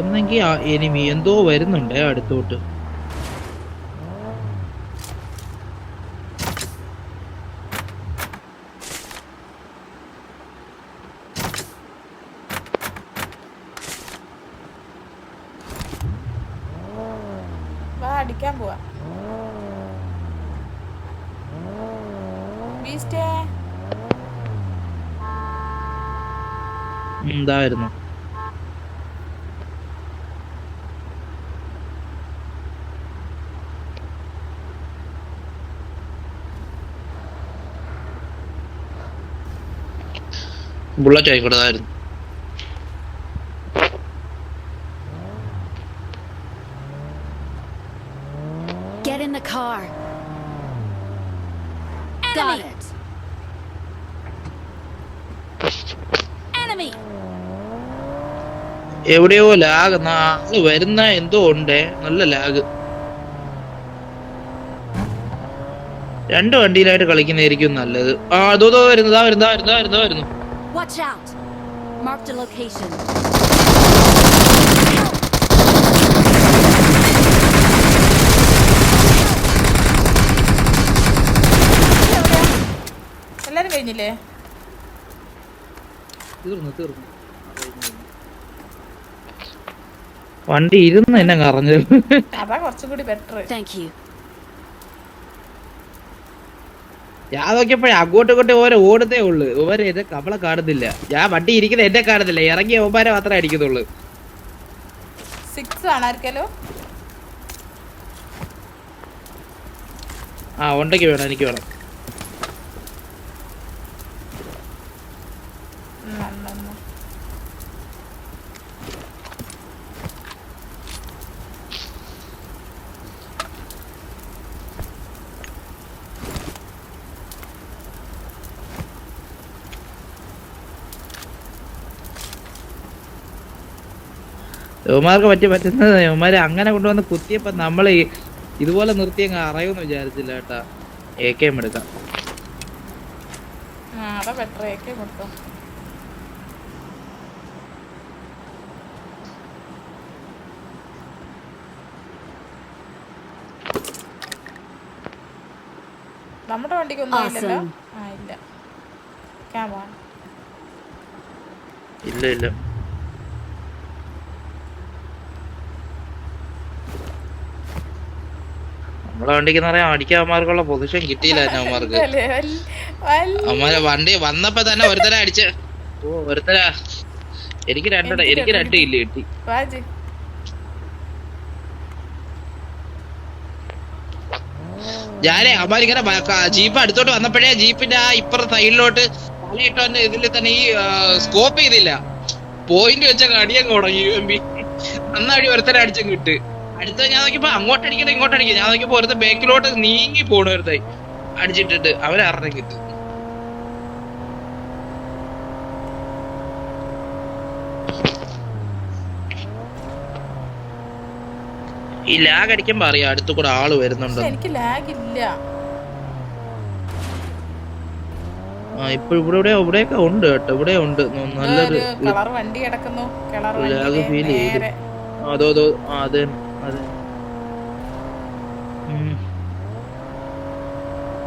ഒന്നെങ്കിൽ എനിമി എന്തോ വരുന്നുണ്ടേ അടുത്തോട്ട്. അടിക്കാൻ പോവാ. എന്തായിരുന്നു ബുള്ളറ്റ് ആയിക്കോട്ടതായിരുന്നു. Get in the car. Got it. Enemy. എവിടെയോ ലാഗ് ആള് വരുന്ന എന്തോ ഉണ്ടേ, നല്ല ലാഗ്. രണ്ട് വണ്ടിയിലായിട്ട് കളിക്കുന്നതായിരിക്കും നല്ലത്. അതോ വരുന്നു. Watch out. Marked a location. എല്ലാരും കഴിഞ്ഞില്ലേ? തീർന്നു. വണ്ടി ഇരുന്ന് എന്നെ കറഞ്ഞത്. അതാ കുറച്ചും കൂടി ബെറ്റർ. Thank you. ഞാൻ നോക്കിയപ്പോഴേ അങ്ങോട്ടും ഓരോ ഓടുന്നേ ഉള്ളു. ഓരോ എന്നെ കവളെ കാണുന്നില്ല. ഞാൻ വണ്ടി ഇരിക്കുന്ന എന്നെ കാണുന്നില്ല, ഇറങ്ങിയ ഓമാരെ മാത്രമേ അടിക്കുന്നുള്ളു. 6 ആണായിരിക്കല്ലോ. ഉണ്ടെങ്കിൽ വേണം, എനിക്ക് വേണം. യവന്മാർക്ക് പറ്റുന്നത് യവന്മാര് അങ്ങനെ കൊണ്ടുവന്ന് കുത്തിയപ്പോ നമ്മള് ഇതുപോലെ നിർത്തി അങ്ങ് അറിയുമെന്ന് വിചാരിച്ചില്ല കേട്ടാ. AK എടുക്കാം. നമ്മുടെ വണ്ടിക്കൊന്നും ഇല്ലല്ലോ. ഇല്ല നമ്മളെ വണ്ടിക്ക് പറയാം അടിക്കാന്മാർക്കുള്ള പൊസിഷൻ കിട്ടിയില്ല. അവന്മാർക്ക് അവന്മാരെ വണ്ടി വന്നപ്പോ തന്നെ ഒരുത്തര അടിച്ച് എനിക്ക് രണ്ട് കില്ല് കിട്ടി. ഞാനേ അവന്മാരിങ്ങനെ ജീപ്പ് അടുത്തോട്ട് വന്നപ്പോഴേ ജീപ്പിന്റെ ഇപ്പുറത്തെ സൈഡിലോട്ട് തലയിട്ട് വന്ന ഇതിൽ തന്നെ ഈ സ്കോപ്പ് ചെയ്തില്ല, പോയിന്റ് വെച്ച അടിയങ്ങ് തുടങ്ങി. അന്നടി ഒരുത്തര അടിച്ചങ്ങ് കിട്ട്. അടുത്ത ഞാൻ നോക്കിയപ്പോ അങ്ങോട്ടടിക്കണ ഇങ്ങോട്ടടിക്കുക. ഞാൻ നോക്കിയപ്പോ ഒരുത്ത ബാക്കിലോട്ട് നീങ്ങി പോണ ഒരുത്തായി അടിച്ചിട്ടിട്ട് അവരറിഞ്ഞ കിട്ടും. ഈ ലാഗ് അടിക്കുമ്പോ അറിയാം അടുത്ത് കൂടെ ആള് വരുന്നുണ്ട്. എനിക്ക് ലാഗ് ഇല്ല. ഇപ്പൊ ഇവിടെയൊക്കെ ഉണ്ട് കേട്ടോ, ഇവിടെ ഉണ്ട് നല്ലൊരു കളർ വണ്ടി കിടക്കുന്നു. ലാഗ് ഫീൽ ചെയ്തു. അതെ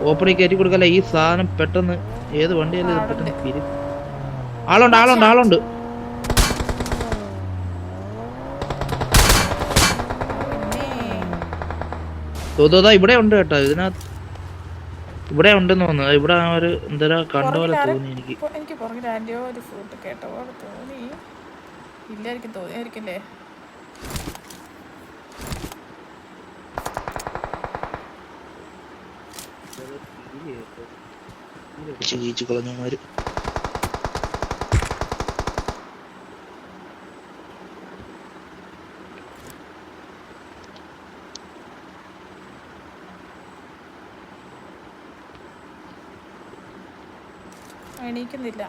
ഓപ്പണിൽ കയറ്റി കൊടുക്കല്ല ഈ സാധനം പെട്ടെന്ന്. ഏത് വണ്ടിയല്ലേ പെട്ടെന്ന് ആളുണ്ട്. ഇവിടെ ഉണ്ട് കേട്ടോ, ഇതിനകത്ത് ഇവിടെ ഉണ്ടെന്ന് തോന്നുന്നു. ഇവിടെ ഒരു എന്താ കണ്ട പോലെ തോന്നി എനിക്ക്. തോന്നിയായിരിക്കില്ലേ? കളഞ്ഞമാര് എണീക്കുന്നില്ല.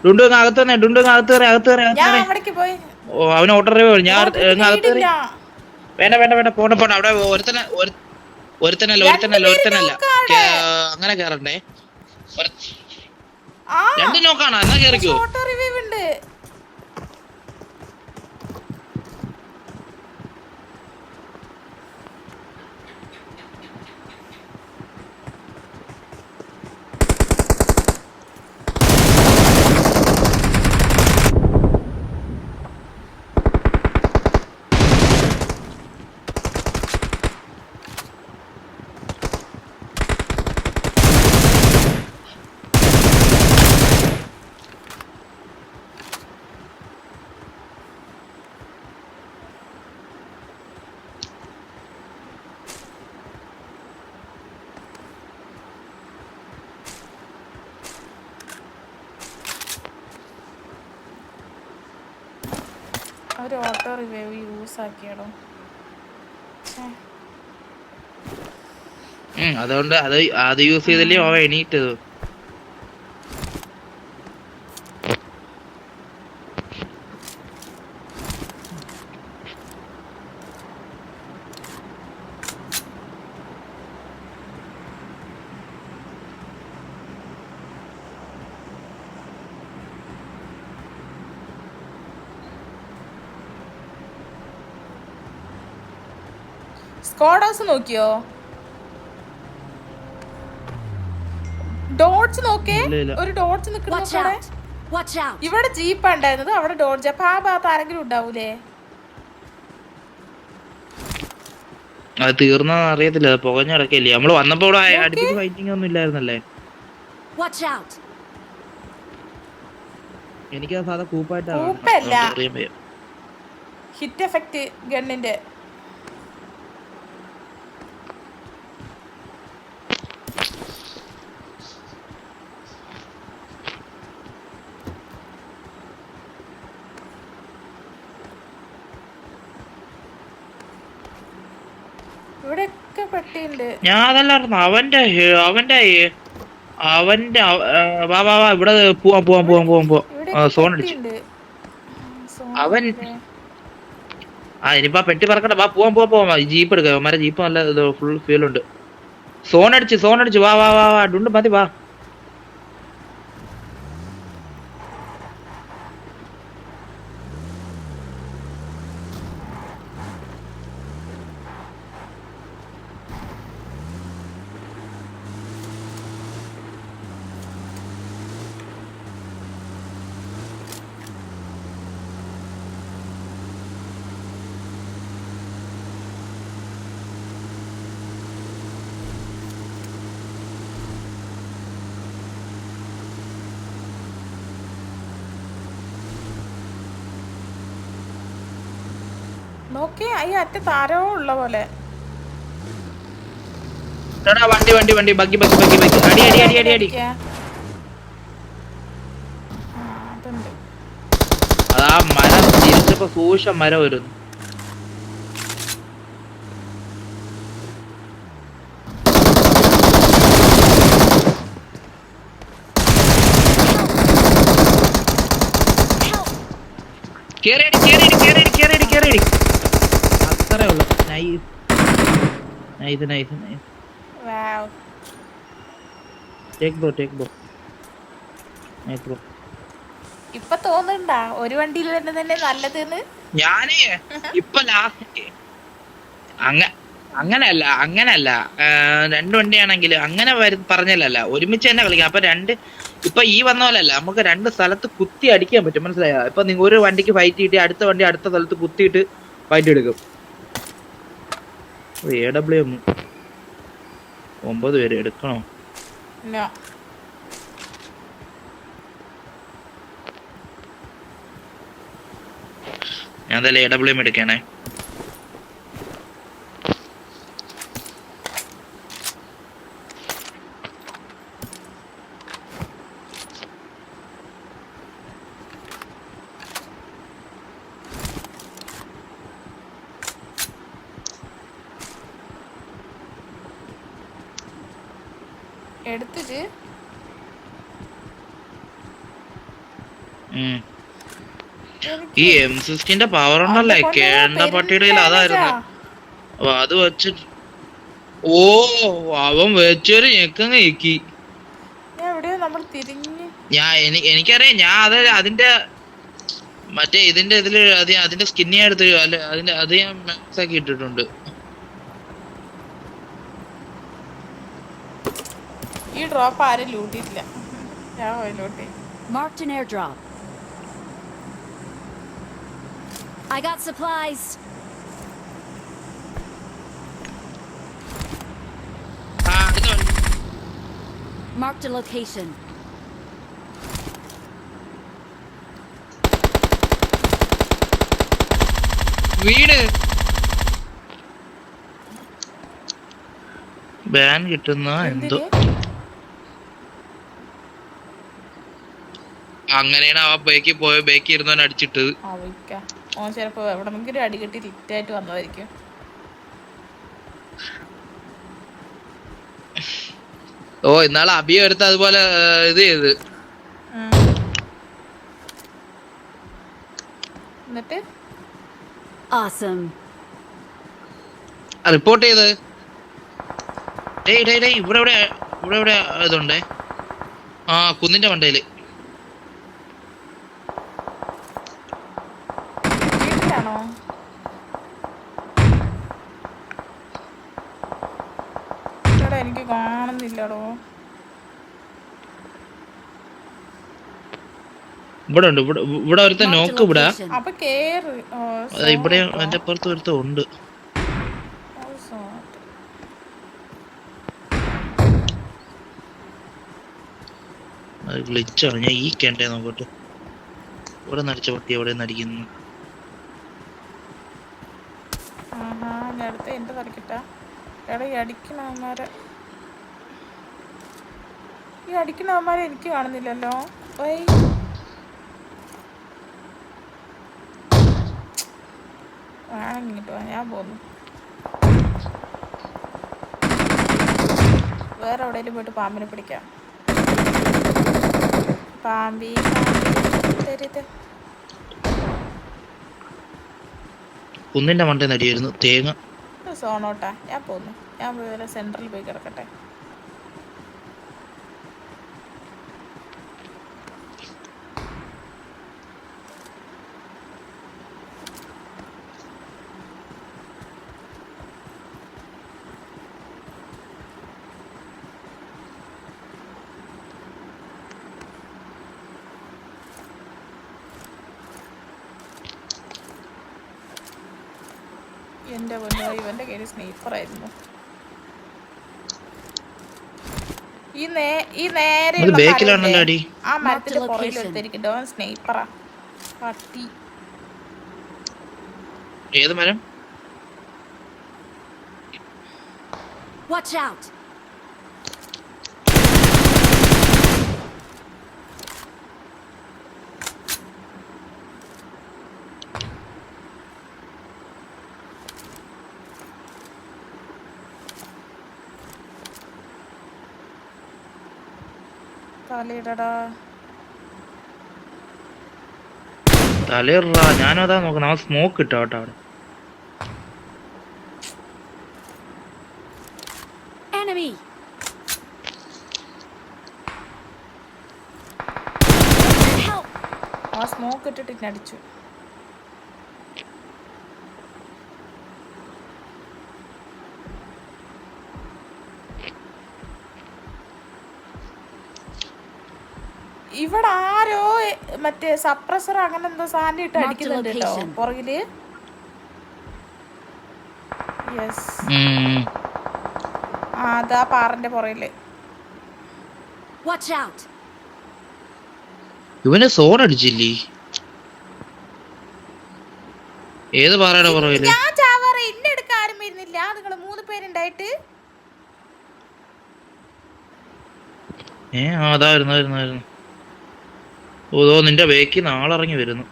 ഡുണ്ടു അകത്ത് തന്നെ, ഡുണ്ടു അകത്ത് കയറി, അകത്ത് കയറി, അകത്ത് ഞാൻ കയറി. അവിടേക്ക് പോയി. ഓ അവന് ഓട്ടോ ഡ്രൈവർ. ഞാൻ അവർക്ക് അകത്ത് കയറി. വീടില്ല. വേണ്ട വേണ്ട വേണ്ട, പോണ്ട പോണ്ട. അവിടെ ഒരുത്തനല്ല അങ്ങനെ കേറണ്ടേ. ആ രണ്ട് നോക്കാണോ? എന്നാ കേറിക്കോ. ഓട്ടോ റിവ്യൂ ഉണ്ട്. ഒരു ഓട്ടോ റിവ്യൂ യൂസ് ആക്കിയാലോ. അതുകൊണ്ട് അത് യൂസ് ചെയ്തല്ലേ അവ എണീറ്റത്. സ്ക്വാഡ് ഹൗസ് നോക്കിയോ? ഡോഡ്ജ് നോക്കേ. ഒരു ഡോഡ്ജ് Watch നിൽക്കുന്ന out! Watch out! ഇവിടെ ജീപ്പാ ഉണ്ടായിരുന്നത്, അവിടെ ഡോഡ്ജ്. അപ്പൊ ആ ഭാഗത്ത് ആരെങ്കിലും ഉണ്ടാവൂലേ? അത് തീർന്നെന്ന് അറിയത്തില്ല, അത് പുകഞ്ഞടക്കല്ലേ. നമ്മള് വന്നപ്പോ ഇവിടെ അടുപ്പിച്ച് ഫൈറ്റിംഗ് ഒന്നും ഇല്ലായിരുന്നല്ലേ. Watch out! എനിക്ക് ആ സാധാ കൂപ്പായിട്ടാ കൂപ്പല്ല, അറിയാൻ വയ്യ. ഹിറ്റ് എഫക്റ്റ് ഗണ്ണിന്റെ. ഇവിടെയൊക്കെ പെട്ടിയുണ്ട്. ഞാൻ അതല്ല അവന്റെ വാ വാ വാ, ഇവിടെ പോവാം. സോൺ അടിച്ചു അവൻ. ഇനിയിപ്പോ പെട്ടി പറക്കട്ടെ. വാ പോവാം. ജീപ്പ് എടുക്കാം. അവന്മാരെ ജീപ്പ് നല്ല ഫുൾ ഫ്യൂൽ ഉണ്ട്. സോൺ അടിച്ചു. വാ വാ വാ വാ ഡുണ്ട് മതി വാ. നോക്കി ഈ അറ്റത്ത് ആരോ ഉള്ള പോലെ. വണ്ടി ബഗ്ഗി അടി. അതാ മരം തിരിച്ചപ്പോ സൂക്ഷം മരം വരുന്നു. കേറി അത്രേ ഉള്ളു. Nice. Wow. Take bro. Nice bro. ഇപ്പൊ തോന്നുന്നുണ്ടാ ഒരു വണ്ടിയിൽ തന്നെ തന്നെ നല്ലതെന്ന്? ഞാനേ ഇപ്പൊ ലാസ്റ്റ് അങ്ങനല്ല രണ്ട് വണ്ടിയാണെങ്കിൽ അങ്ങനെ പറഞ്ഞല്ല, ഒരുമിച്ച് തന്നെ കളിക്കാം. അപ്പൊ ഇപ്പൊ ഈ വന്ന പോലല്ല, നമുക്ക് രണ്ട് സ്ഥലത്ത് കുത്തി അടിക്കാൻ പറ്റും, മനസ്സിലായോ? ഇപ്പൊ നിങ്ങൾ ഒരു വണ്ടിക്ക് ഫൈറ്റ് കിട്ടി, അടുത്ത വണ്ടി അടുത്ത സ്ഥലത്ത് കുത്തിയിട്ട് ഫൈറ്റ് എടുക്കും. AWM 9 പേര് എടുക്കണോ? ഞാൻ എന്തായാലും AWM എടുക്കണേ. എടുത്തിട്ട് ഉം. ഈ എനിക്ക് M16 പവർ അതിനെ ഉണ്ടല്ലേ കൊണ്ട് കേണ്ട പെരും പട്ടിയുടെ കയ്യിൽ ഡാമേജാ. അതായിരുന്നു. അപ്പൊ അത് വെച്ചിട്ട് ഓ അവൻ വെച്ചൊരു ഞെക്കങ്ങ് ഞെക്കി. ഞാൻ എവിടെയോ നമ്മൾ തിരിഞ്ഞ് എനിക്കറിയാം. ഞാൻ അതിന്റെ മറ്റേ ഇതിന്റെ ഇതില് അതിന്റെ സ്കിന്നി എടുത്ത് അല്ല അതിന്റെ അത് ഞാൻ മാക്സ് ആക്കി ഇട്ടിട്ടുണ്ട്. ഈ ഡ്രോപ്പ് ആരും ലൂട്ടിയിട്ടില്ല. ഞാൻ പോയി ലൂട്ടി. Marked an airdrop. I got supplies. ആ അടുത്ത Marked a location. വീട് ബാൻ കിട്ടുന്ന എന്തോ അങ്ങനെയാണ് ആ ബേക്ക് ഇരുന്നവൻ അടിച്ചിട്ടത്. ഓൻ ചിലപ്പോ എവിടെന്നെങ്കിലും അടികെട്ടി ലിറ്റായിട്ട് വന്നതായിരിക്കും. ഓ ഇന്നാളെ അഭിയം എടുത്ത് അതുപോലെ ഇത് ചെയ്ത്. എന്നിട്ട് Awesome. റിപ്പോർട്ട് ചെയ്ത് ഇവിടെ ഇതുണ്ടേ. ആ കുന്നിന്റെ മണ്ടയില് വീട്ടിലാണോ? ഇവിടെ എനിക്ക് കാണുന്നില്ലടോ. ഇവിടെ ഉണ്ട്. ഇവിടെ ഒരുത്ത നോക്ക് ഇവിടെ. അപ്പൊ കേറ്. ഇവിടെ എന്റെ അപ്പുറത്ത് ഒരുത്ത ഉണ്ട്. അത് ഗ്ലിച്ചാണ്. ഞാൻ ഈ കേണ്ടേ നോക്കട്ടെ. ഇവിടെ നടിച്ച പട്ടി എവിടെ നടിക്കുന്നു. അടുത്ത എന്റെ തലക്കിട്ട എടാ ഈ അടിക്കണവന്മാരെ എനിക്ക് കാണുന്നില്ലല്ലോ. വേണമെങ്കിട്ടോ ഞാൻ പോന്നു. വേറെ എവിടെയെങ്കിലും പോയിട്ട് പാമ്പിനെ പിടിക്കാം. പാമ്പി തരുത്. കുന്നിന്റെ മണ്ടേ നടിയായിരുന്നു തേങ്ങ. സോണോട്ടാ ഞാൻ പോന്നു. ഞാൻ പോയി സെന്ററിൽ പോയി കിടക്കട്ടെ. എന്റെ പൊന്നോ ഇവന്റെ കയ്യിൽ സ്നൈപ്പറായിരുന്നു. ഈ നേരെ ആ മരത്തിന്റെ പുറകിൽ എടുത്തിരിക്കണ്ടോ അവൻ സ്നൈപ്പറാ പട്ടി. ഏത് മരം? Watch out. തലേറാ. ഞാനും അതാ നോക്കണം. അവൻ സ്മോക്ക് ഇട്ടോ കേട്ടോ അവിടെ. Enemy. Help. ആ സ്മോക്ക് ഇട്ടിട്ട് അടിച്ചു. ഇവിടെ ആരോ മറ്റേ സപ്രസർ അങ്ങനെ എന്തോ സാധനം ഇട്ട് അടിക്കുന്നുണ്ട് കേട്ടോ പുറകില്. യെസ് അതാ പാറന്റെ പുറകില്. ഇവന് സോൺ അടിച്ചില്ലേ? ഏത് പാറയുടെ പുറകില്? ഞാൻ ചാവാറ് ഇന്നെ എടുക്കാൻ ആരും വരുന്നില്ല. നിങ്ങള് 3 പേരുണ്ടായിട്ട്. അതാ വരുന്നു. ഓ നിന്റെ ബേക്കിൽ നാളിറങ്ങി വരുന്നു.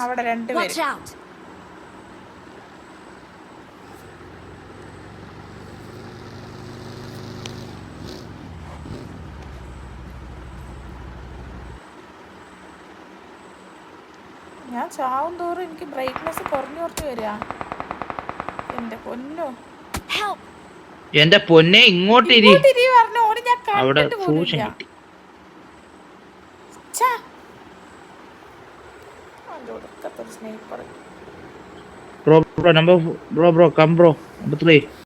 അവിടെ 2 പേര്. ഞാൻ ചാവും തോറും എനിക്ക് ബ്രൈറ്റ്നെസ് കുറഞ്ഞു വരിക. എന്റെ പൊന്നോ. Help! എന്റെ പൊന്നെ ഇങ്ങോട്ട് ഇരി. പറഞ്ഞ ഓടി ഞാൻ അവിടെ കണ്ടിട്ട് സൂക്ഷം പോലില്ല. കിട്ടി. സ്നേഹിപ്പറ bro bro number bro bro come bro number 3.